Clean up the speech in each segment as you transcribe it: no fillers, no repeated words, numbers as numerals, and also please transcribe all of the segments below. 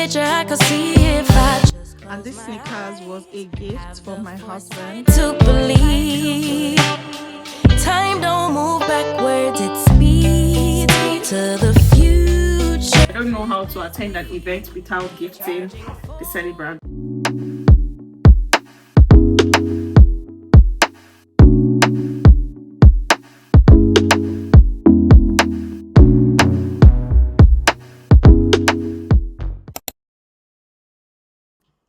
picture I could see if I just And this sneakers was a gift from my husband. to believe time don't move backwards, it speeds to the future. I don't know how to attend an event without gifting the celebrant.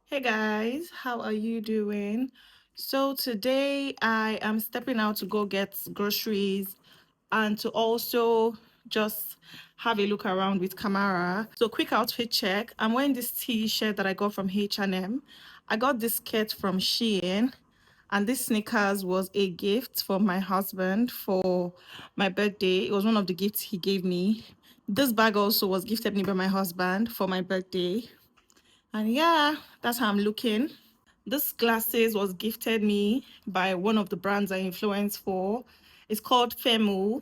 Hey guys, how are you doing? So today I am stepping out to go get groceries and to also just have a look around with Kamara. So quick outfit check. I'm wearing this t-shirt that I got from H&M. I got this skirt from Shein, and this sneakers was a gift from my husband for my birthday. It was one of the gifts he gave me. This bag also was gifted me by my husband for my birthday. And yeah, that's how I'm looking. This glasses was gifted me by one of the brands I influence for. It's called Femu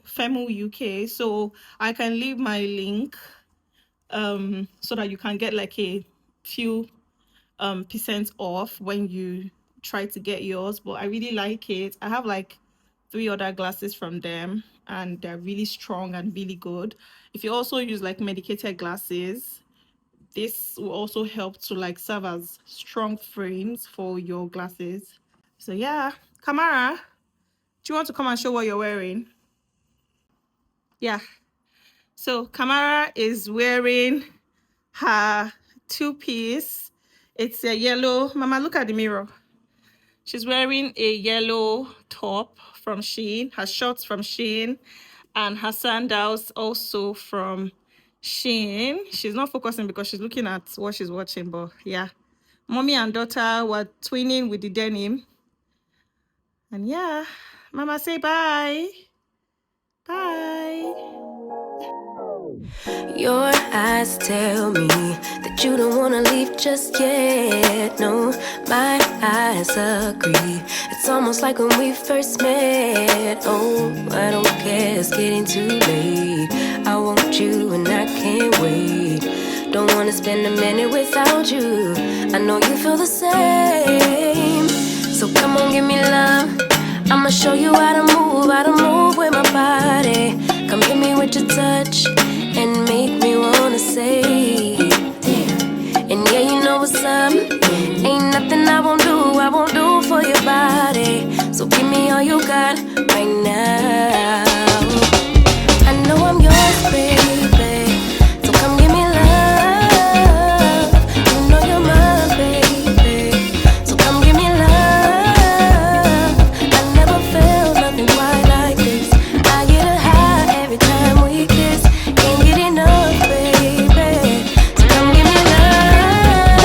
UK. So I can leave my link so that you can get like a few percent off when you try to get yours. But I really like it. I have like 3 other glasses from them, and they're really strong and really good. If you also use like medicated glasses, this will also help to like serve as strong frames for your glasses. So yeah, Kamara, do you want to come and show what you're wearing? Yeah, so Kamara is wearing her 2-piece. It's a yellow. Mama, look at the mirror. She's wearing a yellow top from Shein, her shorts from Shein, and her sandals also from Shein. She's not focusing because she's looking at what she's watching, but yeah. Mommy and daughter were twinning with the denim. And yeah, Mama, say bye. Bye. Your eyes tell me that you don't wanna leave just yet. No, my eyes agree. It's almost like when we first met. Oh, I don't care, it's getting too late. I want you and I can't wait. Don't wanna spend a minute without you. I know you feel the same. So come on, give me love. I'ma show you how to move with my body. Come hit me with your touch and make me wanna say, damn. And yeah, you know what's up. Ain't nothing I won't do for your body. So give me all you got right now. I know I'm yours, baby. So come give me love. You know you're mine, baby. So come give me love. I never felt nothing quite like this. I get a high every time we kiss. Can't get enough, baby. So come give me love.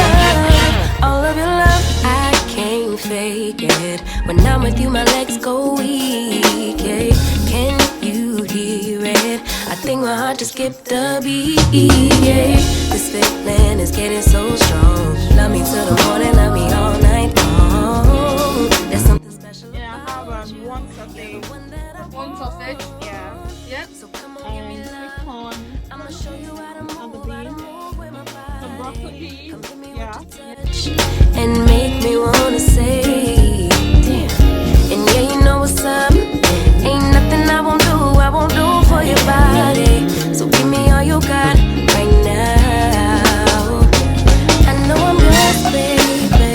All of your love, I can't fake it. When I'm with you, my legs go weak. Yeah. Can you hear it? I think my heart just skipped a beat. Yeah. This feeling is getting so strong. Love me till the morning, love me all night long. There's something special. Yeah, I have one sausage. One sausage. Yeah. Yep. So come on, give me And love. sweet corn. I'ma show you how to move with my body. Some broccoli. Come give me Yeah. what you touch and make me wanna say, damn. And yeah, you know what's up. Ain't nothing I won't do for your body. So give me all you got right now. I know I'm yours, baby.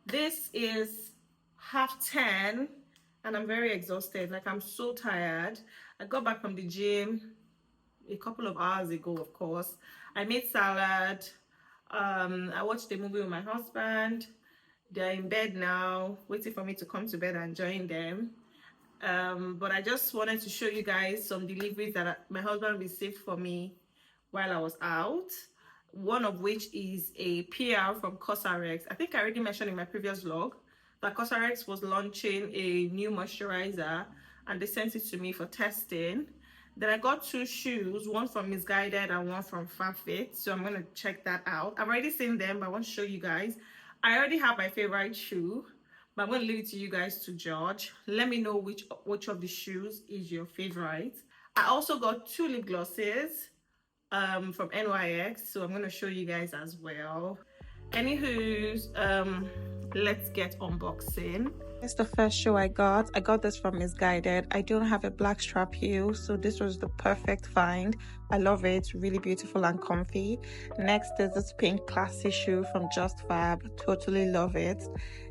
This is 10:30 and I'm very exhausted. Like, I'm so tired. I got back from the gym a couple of hours ago, of course. I made salad. I watched a movie with my husband. They're in bed now, waiting for me to come to bed and join them. But I just wanted to show you guys some deliveries that my husband received for me while I was out. One of which is a PR from Cosrx. I think I already mentioned in my previous vlog that Cosrx was launching a new moisturizer and they sent it to me for testing. Then I got two shoes, one from Misguided and one from Farfit. So I'm going to check that out. I've already seen them, but I want to show you guys. I already have my favorite shoe, but I'm going to leave it to you guys to judge. Let me know which of the shoes is your favorite. I also got two lip glosses from NYX, so I'm going to show you guys as well. Anywho's, let's get unboxing. It's the first shoe I got. I got this from Misguided. I don't have a black strap heel, so this was the perfect find. I love it. Really beautiful and comfy. Next is this pink classy shoe from Just Fab. Totally love it.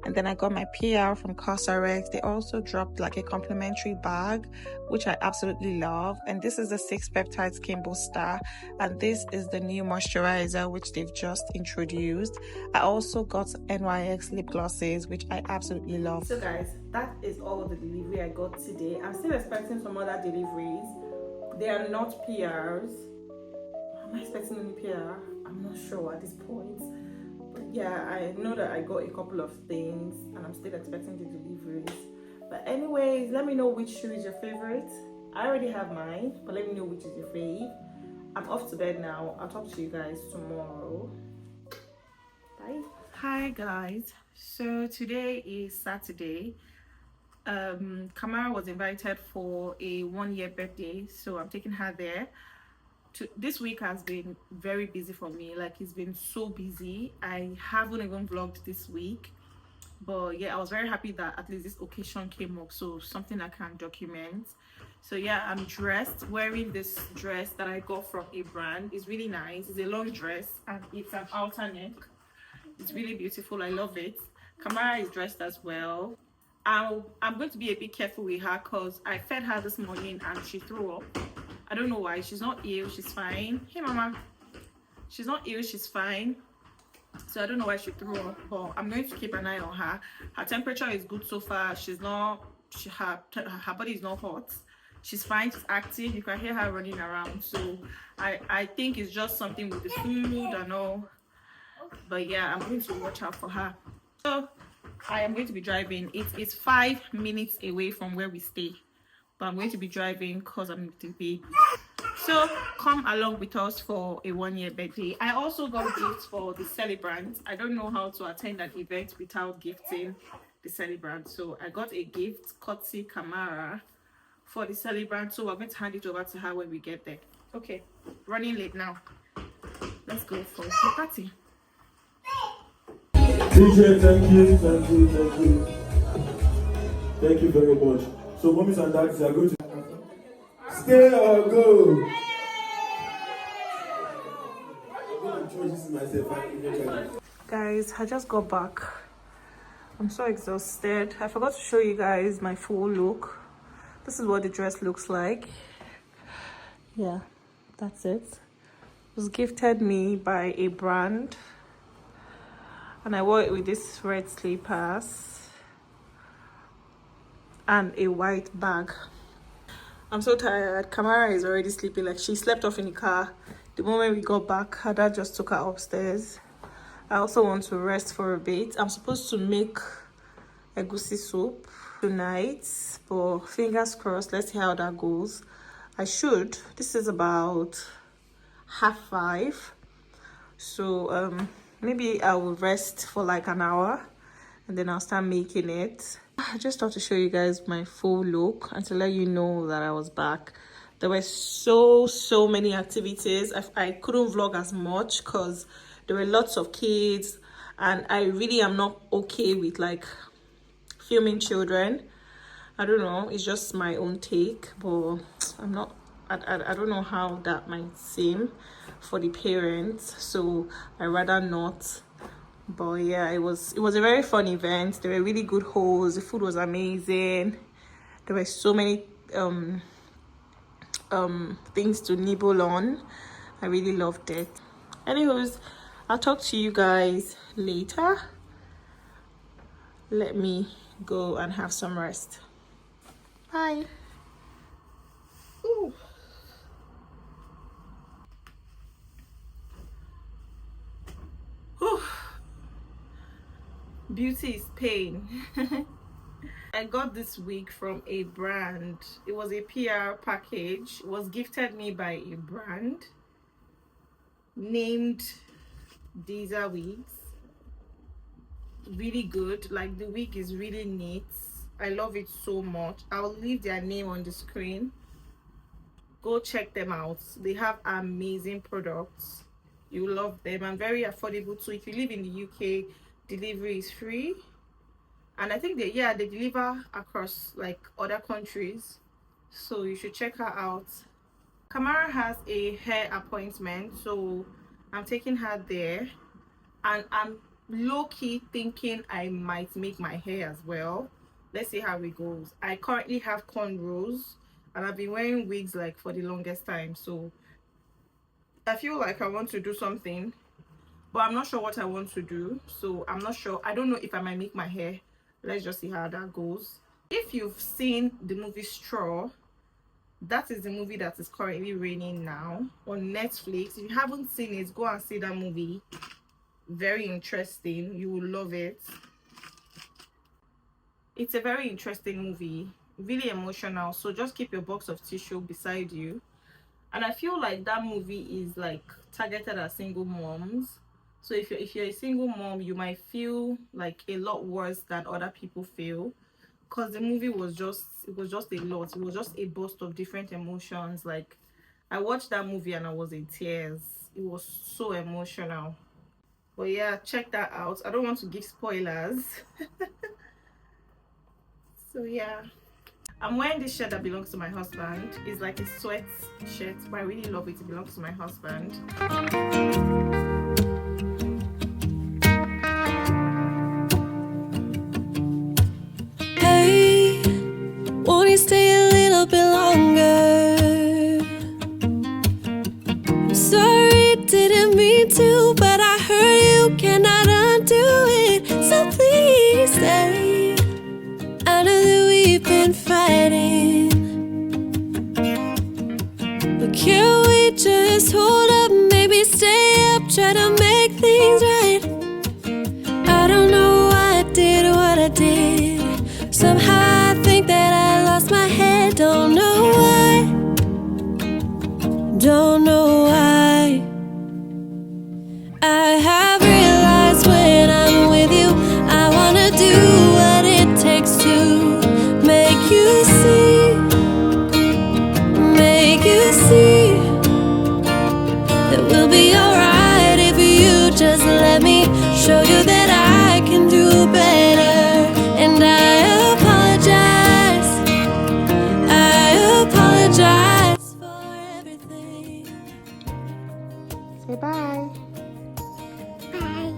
And then I got my PR from Cosrx. They also dropped like a complimentary bag, which I absolutely love. And this is the 6 peptide skin booster. And this is the new moisturizer, which they've just introduced. I also got NYX lip glosses, which I absolutely love. So guys, that is all the delivery I got today. I'm still expecting some other deliveries. They are not PRs. Am I expecting any PR? I'm not sure at this point. But yeah, I know that I got a couple of things and I'm still expecting the deliveries. But anyways, let me know which shoe is your favorite. I already have mine, but let me know which is your fave. I'm off to bed now. I'll talk to you guys tomorrow. Bye. Hi guys. So today is Saturday. Kamara was invited for a 1-year birthday, so I'm taking her there. This week has been very busy for me. Like, it's been so busy. I haven't even vlogged this week, but yeah, I was very happy that at least this occasion came up, so something I can document. So yeah, I'm dressed, wearing this dress that I got from a brand. It's really nice. It's a long dress and it's an outer neck. It's really beautiful. I love it. Kamara is dressed as well. I'm going to be a bit careful with her because I fed her this morning and she threw up. I don't know why. She's not ill. She's fine. Hey, mama. She's not ill. She's fine. So I don't know why she threw up, but I'm going to keep an eye on her. Her temperature is good so far. She's not. Her body is not hot. She's fine. She's active. You can hear her running around. So I think it's just something with the food and all. But yeah, I'm going to watch out for her. So I am going to be driving. It's 5 minutes away from where we stay, but I'm going to be driving because I'm with the baby. So come along with us for a 1-year birthday. I also got gifts for the celebrant. I don't know how to attend an event without gifting the celebrant, so I got a gift courtesy Kamara for the celebrant. So we're going to hand it over to her when we get there. Okay, running late now. Let's go for the party. DJ, thank you. Thank you very much. So, mommies and daddies are going to stay or go. Guys, I just got back. I'm so exhausted. I forgot to show you guys my full look. This is what the dress looks like. Yeah, that's it. It was gifted me by a brand. And I wore it with this red slippers and a white bag. I'm so tired. Kamara is already sleeping. Like, she slept off in the car. The moment we got back, her dad just took her upstairs. I also want to rest for a bit. I'm supposed to make egusi soup tonight, but fingers crossed. Let's see how that goes. I should. This is about 5:30. So maybe I will rest for like an hour and then I'll start making it. I just thought to show you guys my full look and to let you know that I was back. There were so many activities. I couldn't vlog as much because there were lots of kids and I really am not okay with like filming children. I don't know, it's just my own take, but I don't know how that might seem for the parents, so I rather not. But yeah, it was a very fun event. There were really good hosts. The food was amazing. There were so many things to nibble on. I really loved it. Anyways, I'll talk to you guys later. Let me go and have some rest. Bye. Ooh. Whew. Beauty is pain. I got this wig from a brand. It was a PR package. It was gifted me by a brand named Deezer Wigs. Really good. Like, the wig is really neat. I love it so much. I'll leave their name on the screen. Go check them out. They have amazing products. You love them, and very affordable too. If you live in the UK, delivery is free. And I think they deliver across like other countries, so you should check her out. Kamara has a hair appointment, so I'm taking her there, and I'm low-key thinking I might make my hair as well. Let's see how it goes. I currently have cornrows, and I've been wearing wigs like for the longest time, so I feel like I want to do something, but I'm not sure what I want to do. So I'm not sure. I don't know if I might make my hair. Let's just see how that goes. If you've seen the movie Straw, that is the movie that is currently reigning now on Netflix. If you haven't seen it, go and see that movie. Very interesting. You will love it. It's a very interesting movie, really emotional, so just keep your box of tissue beside you. And I feel like that movie is like targeted at single moms. So if you're a single mom, you might feel like a lot worse than other people feel, because the movie was just a lot. It was just a burst of different emotions. Like, I watched that movie and I was in tears. It was so emotional. But yeah, check that out. I don't want to give spoilers. So yeah, I'm wearing this shirt that belongs to my husband. It's like a sweat shirt, but I really love it. It belongs to my husband. Hey, won't you stay a little bit longer? I'm sorry, didn't mean to, but I heard you cannot undo it. So please stay. I know that we've been fighting, but can't we just hold up? Maybe stay up, try to make things right. I don't know why I did what I did. Somehow I think that I lost my head. Don't know why. Don't know why. I have realized when I'm with you, I wanna do what it takes to make you see that we'll be alright if you just let me show you that I can do better. And I apologize for everything. Say bye. Bye.